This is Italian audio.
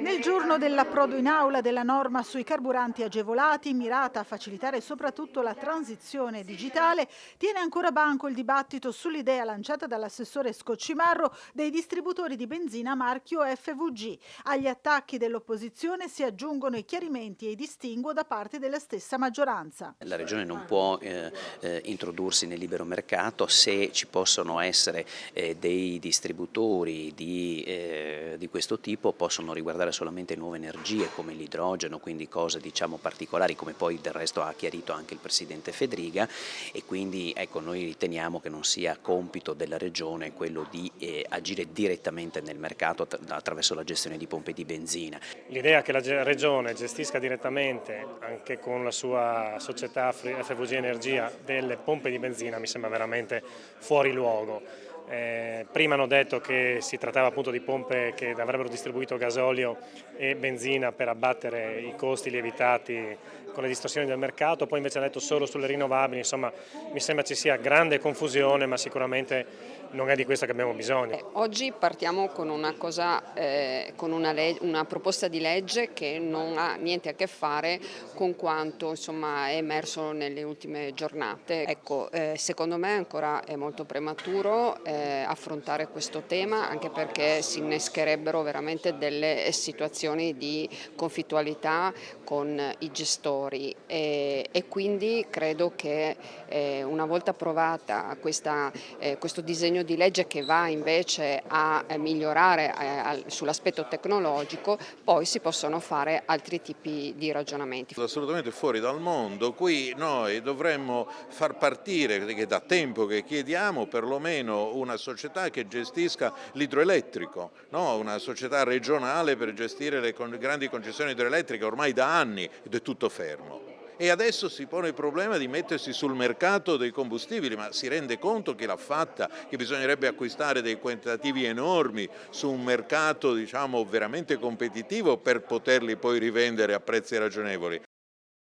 Nel giorno dell'approdo in aula della norma sui carburanti agevolati, mirata a facilitare soprattutto la transizione digitale, tiene ancora banco il dibattito sull'idea lanciata dall'assessore Scoccimarro dei distributori di benzina marchio FVG. Agli attacchi dell'opposizione si aggiungono i chiarimenti e i distinguo da parte della stessa maggioranza. La Regione non può introdursi nel libero mercato se ci possono essere dei distributori di questo tipo, possono riguardare solamente nuove energie come l'idrogeno, quindi cose diciamo particolari, come poi del resto ha chiarito anche il Presidente Fedriga, e quindi ecco, noi riteniamo che non sia compito della Regione quello di agire direttamente nel mercato attraverso la gestione di pompe di benzina. L'idea che la Regione gestisca direttamente, anche con la sua società FVG Energia, delle pompe di benzina mi sembra veramente fuori luogo. Prima hanno detto che si trattava appunto di pompe che avrebbero distribuito gasolio e benzina per abbattere i costi lievitati con le distorsioni del mercato, poi invece hanno detto solo sulle rinnovabili. Insomma, mi sembra ci sia grande confusione, ma sicuramente non è di questo che abbiamo bisogno. Oggi partiamo con con una proposta di legge che non ha niente a che fare con quanto insomma, è emerso nelle ultime giornate. Ecco, secondo me ancora è molto prematuro affrontare questo tema, anche perché si innescherebbero veramente delle situazioni di conflittualità con i gestori e quindi credo che una volta approvata questo disegno di legge che va invece a migliorare sull'aspetto tecnologico, poi si possono fare altri tipi di ragionamenti. Assolutamente fuori dal mondo, qui noi dovremmo far partire, che da tempo che chiediamo, perlomeno una società che gestisca l'idroelettrico, no? Una società regionale per gestire le grandi concessioni idroelettriche ormai da anni ed è tutto fermo. E adesso si pone il problema di mettersi sul mercato dei combustibili, ma si rende conto chi l'ha fatta, che bisognerebbe acquistare dei quantitativi enormi su un mercato diciamo veramente competitivo per poterli poi rivendere a prezzi ragionevoli.